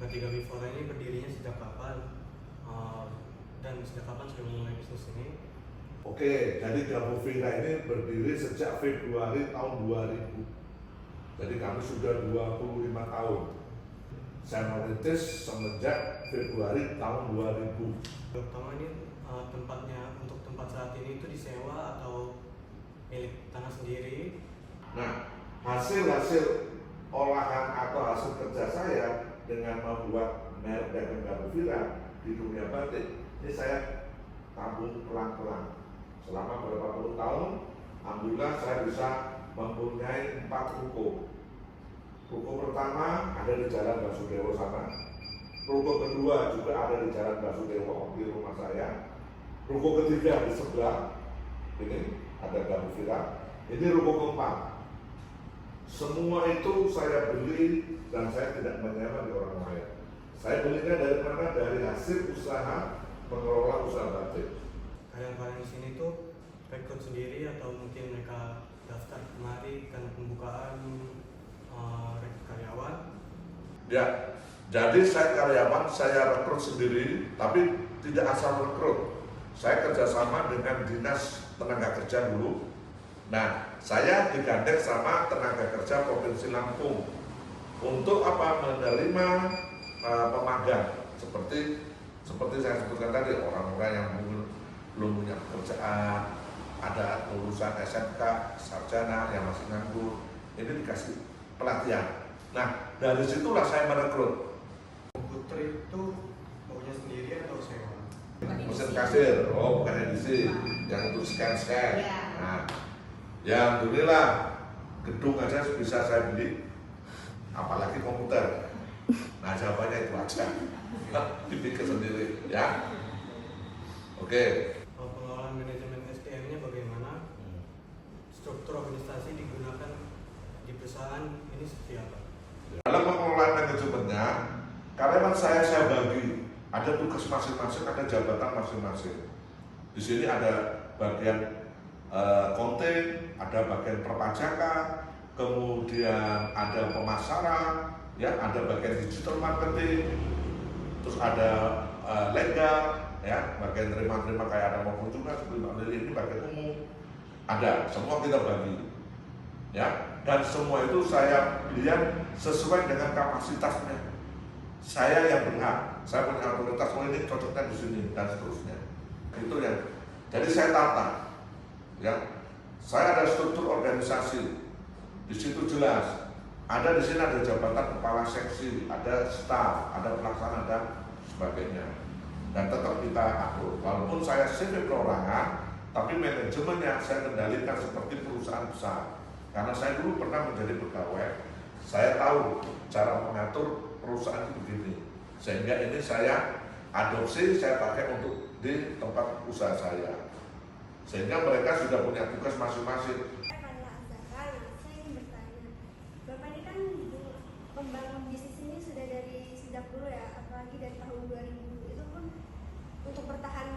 Ketiga Before ini berdirinya sejak kapan? Dan sejak kapan sudah memulai bisnis ini? Oke, jadi Gabufira ini berdiri sejak Februari tahun 2000. Jadi kami sudah 25 tahun. Saya merintis semenjak Februari tahun 2000. Pertama ini tempatnya untuk tempat saat ini itu disewa atau milik tanah sendiri? Nah, hasil olahan atau hasil kerja saya dengan membuat merek dagang Gabufira di dunia batik, ini saya tabung pelan-pelan. Selama beberapa puluh tahun, alhamdulillah saya bisa mempunyai 4 ruko. Ruko pertama ada di Jalan Basudewo sana. Ruko kedua juga ada di Jalan Basudewo di rumah saya. Ruko ketiga di sebelah ini ada Gabufira. Ini ruko keempat. Semua itu saya beli dan saya tidak menyewa di orang lain. Saya belinya dari mana? Dari hasil usaha pengelola usaha batik. Kalian di sini tuh rekrut sendiri atau mungkin mereka daftar kemari karena pembukaan karyawan? Ya, jadi saya karyawan, saya rekrut sendiri, tapi tidak asal rekrut. Saya kerjasama dengan Dinas Tenaga Kerja dulu. Nah, saya digandeng sama Tenaga Kerja Provinsi Lampung untuk apa? Menerima pemagang seperti saya sebutkan tadi, orang-orang yang belum punya pekerjaan, ada lulusan SMK, sarjana yang masih nganggur, ini dikasih pelatihan. Nah, dari situlah saya merekrut. Putri itu punya sendiri atau sewa? Mesin kasir, oh bukan edisi, yang untuk scan. Nah, ya alhamdulillah gedung aja bisa saya beli, apalagi komputer. Nah, jawabannya itu aja, dibikin sendiri, ya. Oke. Pengelolaan manajemen SDM-nya bagaimana? Struktur organisasi digunakan di perusahaan ini seperti apa? Dalam pengelolaan manajemennya, karyawan saya bagi, ada tugas masing-masing, ada jabatan masing-masing. Di sini ada bagian konten, ada bagian perpajakan, kemudian ada pemasaran, ya, ada bagian digital marketing, terus ada legal, ya, bagian terima kayak ada mau kunjungan seperti Mbak Lili ini bagian umum, ada, semua kita bagi, ya, dan semua itu saya lihat sesuai dengan kapasitasnya. Saya yang berhak, saya punya otoritas, oh ini cocoknya di sini dan seterusnya. Itu ya. Jadi saya tata, ya. Saya ada struktur organisasi, di situ jelas. Ada di sini ada jabatan kepala seksi, ada staf, ada pelaksana dan sebagainya. Dan tetap kita atur. Walaupun saya sipil perorangan, tapi manajemennya saya kendalikan seperti perusahaan besar. Karena saya dulu pernah menjadi pegawai, saya tahu cara mengatur perusahaan itu begini. Sehingga ini saya adopsi, saya pakai untuk di tempat usaha saya. Sehingga mereka sudah punya tugas masing-masing. Saya ingin bertanya, Bapak ini kan membangun bisnis ini sudah dari sejak dulu ya, apalagi dari tahun 2000. Itu pun untuk bertahan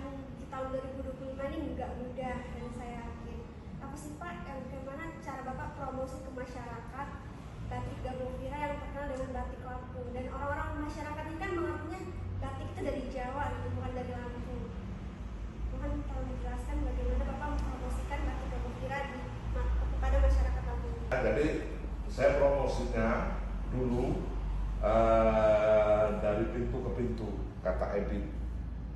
di tahun 2025 ini nggak mudah, dan saya yakin. Apa sih Pak, bagaimana cara Bapak promosi ke masyarakat batik Gabufira yang terkenal dengan batik Lampung? Dan orang-orang masyarakat ini kan mengakunya batik itu dari Jawa, gitu, bukan dari Lampung. Mohon tolong dijelaskan bagaimana Bapak mempromosikan batik Gabufira kepada masyarakat Lampung. Jadi saya promosinya dulu dari pintu ke pintu, kata Edit.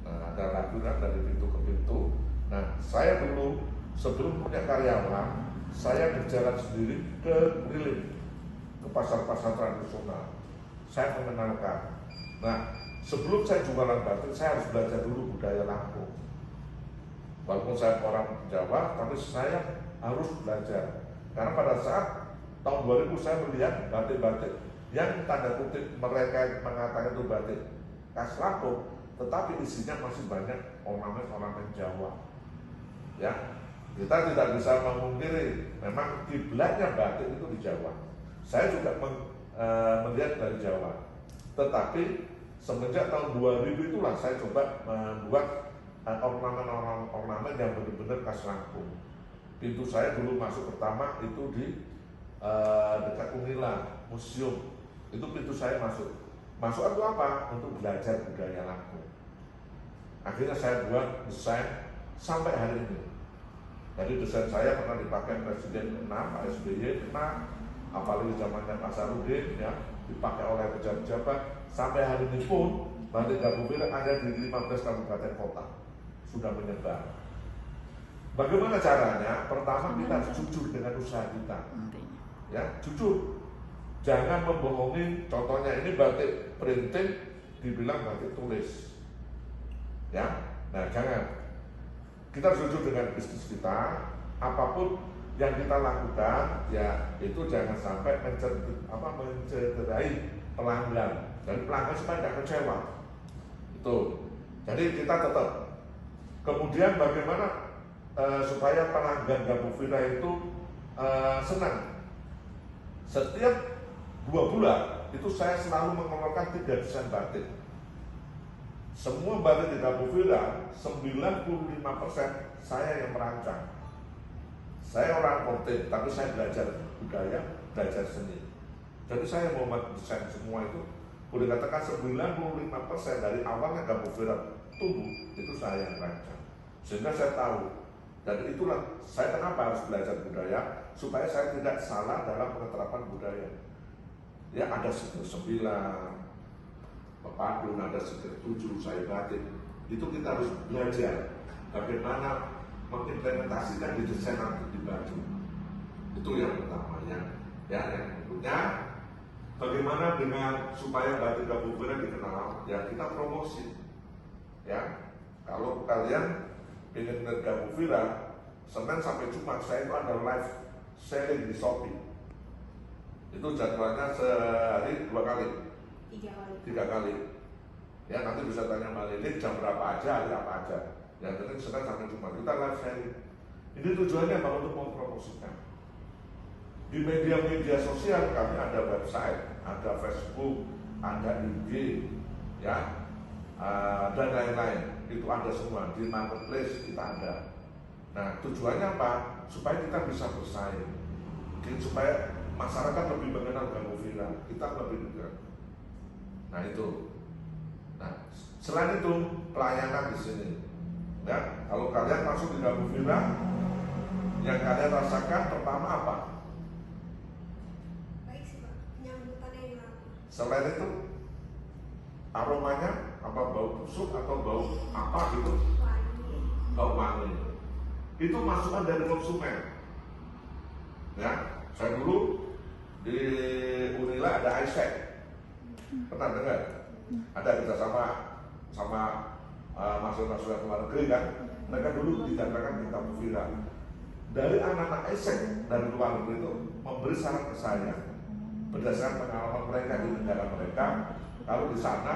Nah, ada lagu kan dari pintu ke pintu. Nah, saya dulu sebelum punya karyawan, saya berjalan sendiri keliling ke pasar-pasar tradisional. Saya mengenalkan. Nah, sebelum saya jualan batik, saya harus belajar dulu budaya Lampung. Walaupun saya orang Jawa, tapi saya harus belajar. Karena pada saat tahun 2000 saya melihat batik-batik yang tanda kutip mereka mengatakan itu batik khas Lampung, tetapi isinya masih banyak ornamen-ornamen Jawa. Ya, kita tidak bisa memungkiri memang kiblatnya batik itu di Jawa. Saya juga melihat dari Jawa. Tetapi semenjak tahun 2000 itulah saya coba membuat ornamen-ornamen yang benar-benar khas Lampung. Pintu saya dulu masuk pertama itu di dekat Unila Museum. Itu pintu saya masuk. Masukan itu apa? Untuk belajar budaya Lampung. Akhirnya saya buat desain sampai hari ini. Jadi desain saya pernah dipakai Presiden 6, Pak SBY 6, apalagi zamannya Pak Sarudin, ya, dipakai oleh pejabat-pejabat. Sampai hari ini pun Batik Gabufira ada di 15 kabupaten kota, sudah menyebar. Bagaimana caranya? Pertama kita harus jujur dengan usaha kita, ya, jujur. Jangan membohongi. Contohnya ini batik printing dibilang batik tulis, ya. Nah, jangan. Kita harus jujur dengan bisnis kita. Apapun yang kita lakukan, ya itu jangan sampai mencederai pelanggan. Dan pelanggan supaya tidak kecewa. Itu. Jadi kita tetap. Kemudian bagaimana supaya pelanggan Gabufira itu senang? Setiap 2 bulan itu saya selalu mengeluarkan 3 desain batik. Semua batik di Gabufira 95% saya yang merancang. Saya orang konten, tapi saya belajar budaya, belajar seni. Jadi saya mau desain semua itu, boleh katakan 95% dari awalnya Gabufira tumbuh itu saya yang rancang. Sehingga saya tahu. Dan itulah saya kenapa harus belajar budaya, supaya saya tidak salah dalam penerapan budaya. Ya, ada sekitar 9 pepadun, ada sekitar 7 saya batik. Itu kita harus belajar bagaimana mengimplementasikan di desain nanti di baju. Itu yang utamanya. Ya, yang berikutnya bagaimana dengan supaya batik Gabufira dikenal, ya kita promosi. Ya, kalau kalian ingin lihat Gabufira, Senin sampai Jumat saya itu ada live selling di Shopee. Itu jadwalnya sehari 2 kali, 3 kali. Ya, nanti bisa tanya Mbak Lili jam berapa aja, hari apa aja. Yang penting Senin sampai Jumat kita live sharing. Ini tujuannya apa? Untuk mempromosikan. Di media-media sosial kami ada website, ada Facebook, ada IG, ya, dan lain-lain. Itu ada semua. Di marketplace kita ada. Nah, tujuannya apa? Supaya kita bisa bersaing. Supaya masyarakat lebih mengenal Gabufira, kita lebih dekat. Nah itu. Nah, selain itu pelayanan di sini. Ya, kalau kalian masuk di Gabufira, yang kalian rasakan pertama apa? Baik sih Pak, penyambutannya yang lama. Selain itu, aromanya apa, bau busuk atau bau apa gitu? Wangi. Bau wangi. Itu masukan dari konsumen. Ya, saya dulu di Unila ada Isaac, pernah dengar? Ada kerjasama sama mahasiswa luar negeri kan? Mereka dulu didatangkan di Gabufira. Dari anak-anak Isaac dari luar negeri itu memberi saran ke saya berdasarkan pengalaman mereka di negara mereka. Kalau di sana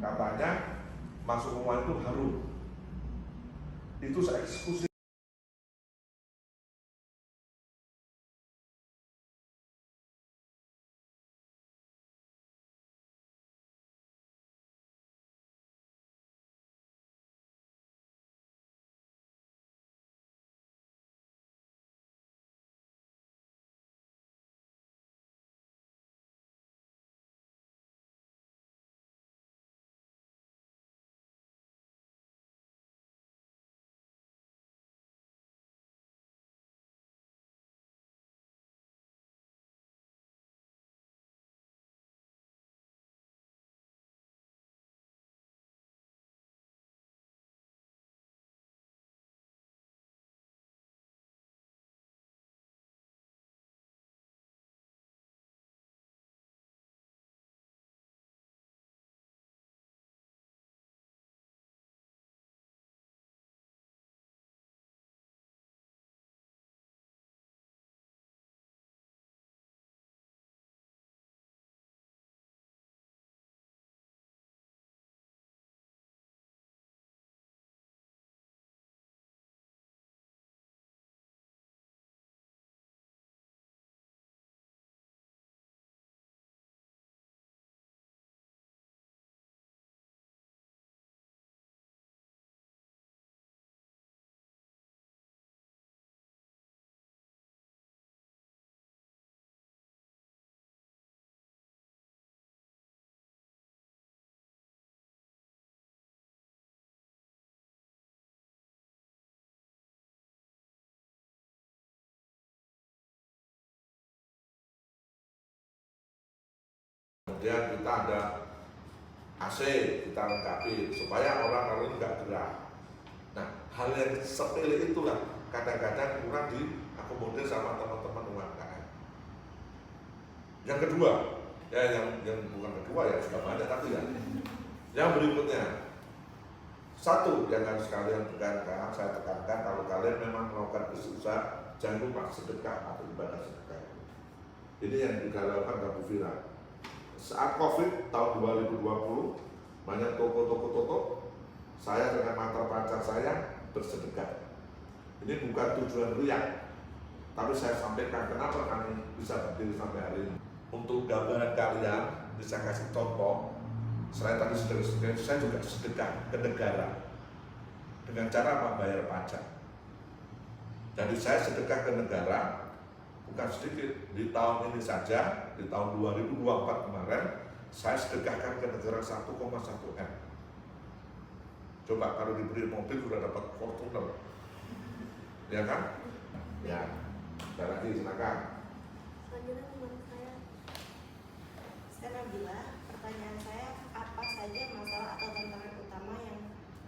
katanya masuk rumah itu harum. Itu saya eksekusi. kemudian kita ada AC, kita lengkapi supaya orang lalu nggak gerah. Nah, hal yang sepele itulah kadang-kadang kurang diakomodir sama teman-teman UMKM. Yang kedua, ya yang bukan kedua ya sudah banyak tapi ya. Yang berikutnya, satu yang harus kalian tekankan, saya tekankan kalau kalian memang melakukan usaha, jangan lupa sedekah atau ibadah sedekah. Ini yang digalaukan Gabus Viral. Saat COVID tahun 2020, banyak toko-toko tutup. Saya dengan mantra pancar saya bersedekah. Ini bukan tujuan riak, tapi saya sampaikan kenapa kami bisa berdiri sampai hari ini. Untuk gambaran kalian, bisa kasih contoh. Selain tadi sedekah, saya juga sedekah ke negara dengan cara membayar pajak. Jadi saya sedekah ke negara bukan sedikit. Di tahun ini saja, di tahun 2024 kemarin, saya sedekahkan ke negara 1,1 M. Coba kalau diberi mobil sudah dapat Fortuner, ya kan? Ya, ada lagi silakan. Selanjutnya menurut saya Nabila, pertanyaan saya apa saja masalah atau tantangan utama yang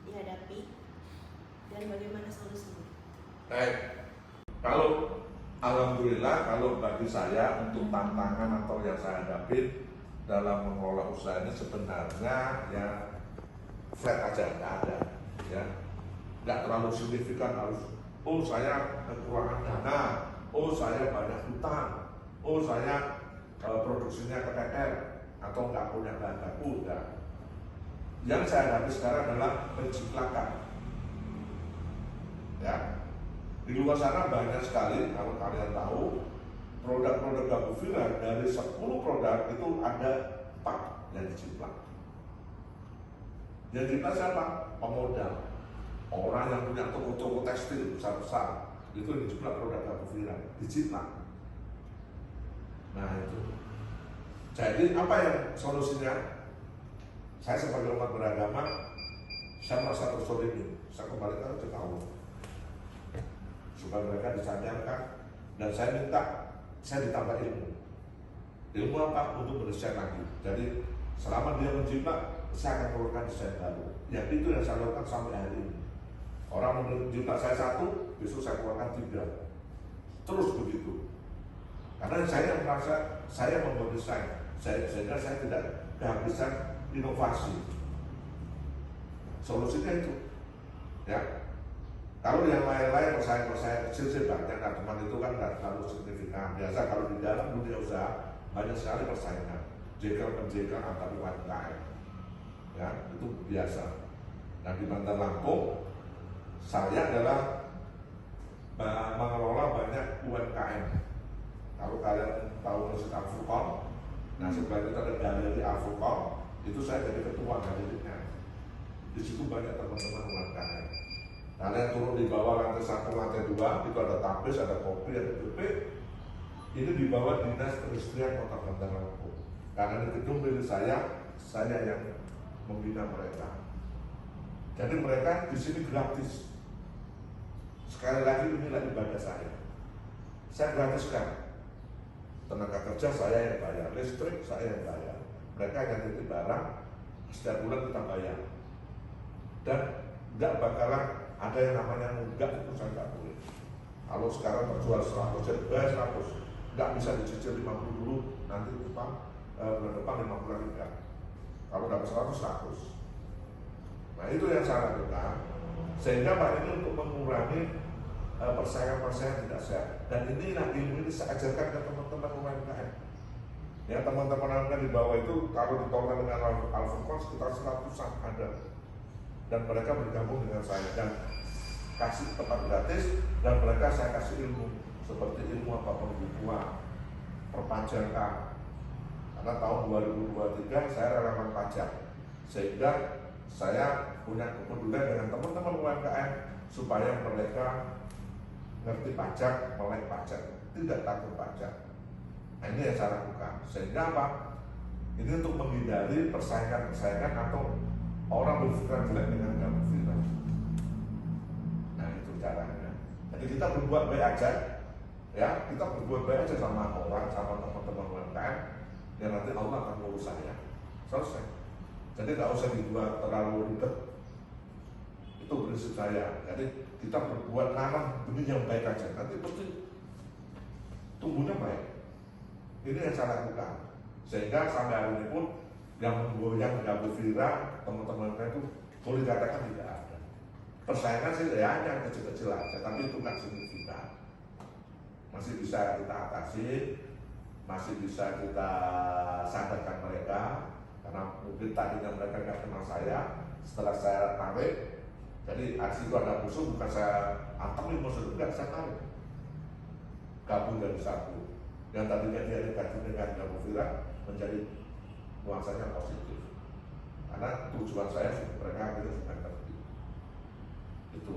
dihadapi dan bagaimana solusinya? Baik, kalau alhamdulillah kalau bagi saya untuk tantangan atau yang saya hadapi dalam mengelola usaha ini sebenarnya ya flat aja, nggak ada, ya nggak terlalu signifikan harus saya kekurangan dana, saya banyak hutang, saya produksinya KPR atau nggak punya bahan baku, enggak. Yang saya hadapi sekarang adalah penciplakan. Ya, di luar sana banyak sekali kalau kalian tahu produk-produk Gabus Viral dari 10 produk itu ada 4 yang diciplak. Yang diciplak siapa? Pemodal, orang yang punya toko-toko tekstil besar-besar itu yang diciplak produk Gabus Viral, diciplak. Nah itu. Jadi apa yang solusinya? Saya sebagai umat beragama, saya merasa terzolimi. Saya kembalikan ke Allah supaya mereka disadarkan, dan saya minta saya ditambah ilmu. Ilmu apa? Untuk berdesain lagi. Jadi selama dia menjiplak, saya akan keluarkan desain baru. Ya itu yang saya lakukan sampai hari ini. Orang menjiplak saya 1, besok saya keluarkan 3. Terus begitu. Karena saya merasa saya membuat desain, sehingga saya tidak kehabisan inovasi. Solusinya itu, ya. Kalau yang lain-lain persaingan kecil sih banyak, nah, teman itu kan nggak terlalu signifikan. Biasa kalau di dalam dunia usaha banyak sekali persaingan, jegal-menjegal antar UMKM, ya itu biasa. Nah di Bandar Lampung, saya adalah mengelola banyak UMKM. Kalau kalian tahu Masjid Al-Furqan, nah setelah itu ada galeri Al-Furqan, itu saya jadi ketua galerinya. Di situ banyak teman-teman UMKM. Kalian turun di bawah lantai 1, lantai 2, itu ada tapis, ada kopi, ada BP. Ini di bawah Dinas Perindustrian Kota Bandar Lampung. Karena di gedung milik saya yang membina mereka. Jadi mereka di sini gratis. Sekali lagi inilah ibadah saya. Saya gratiskan. Tenaga kerja saya yang bayar, listrik saya yang bayar. Mereka yang titip barang, setiap bulan kita bayar. Dan nggak bakalan ada yang namanya nunggak, itu saya nggak boleh. Kalau sekarang terjual 100, jadi bayar 100, nggak bisa dicicil 50 dulu, nanti bulan depan 50 lagi enggak. Kalau dapat 100. Nah itu yang saya lakukan, sehingga Pak ini untuk mengurangi persaingan-persaingan tidak sehat. Dan inilah ilmu ini saya ajarkan ke teman-teman UMKM. Ya teman-teman UMKM di bawah itu kalau ditolak dengan Al-Furqan sekitar 100-an ada. Dan mereka bergabung dengan saya dan kasih tempat gratis, dan mereka saya kasih ilmu seperti ilmu apa pembukuan, perpajakan. Karena tahun 2023 saya relawan pajak, sehingga saya punya kepedulian dengan teman-teman UMKM supaya mereka ngerti pajak, melek pajak, tidak takut pajak. Nah, ini yang saya lakukan. Sehingga apa? Ini untuk menghindari persaingan-persaingan atau orang berpikiran jelek dengan Gabus Viral. Nah itu caranya. Jadi kita berbuat baik aja, ya kita berbuat baik aja sama orang, sama teman-teman UMKM. ya nanti Allah akan mengurus saya. Selesai. Jadi nggak usah dibuat terlalu ribet. Itu prinsip saya. Jadi kita berbuat nanam benih yang baik aja, nanti pasti tumbuhnya baik. Ini yang saya lakukan. Sehingga sampai hari ini pun yang menggoyang Gabu Vira, teman-temannya itu boleh dikatakan tidak ada. Persaingan sih ya hanya kecil-kecil aja, tapi itu nggak signifikan. Masih bisa kita atasi, masih bisa kita sadarkan mereka, karena mungkin tadinya mereka nggak kenal saya. Setelah saya tarik, jadi aksi itu ada musuh, bukan saya antemi musuh, enggak, saya tarik. Gabung dari satu. Yang tadinya dia negatif dengan Gabu Vira menjadi nuansanya positif. Karena tujuan saya mereka akhirnya sudah ngerti. Itu.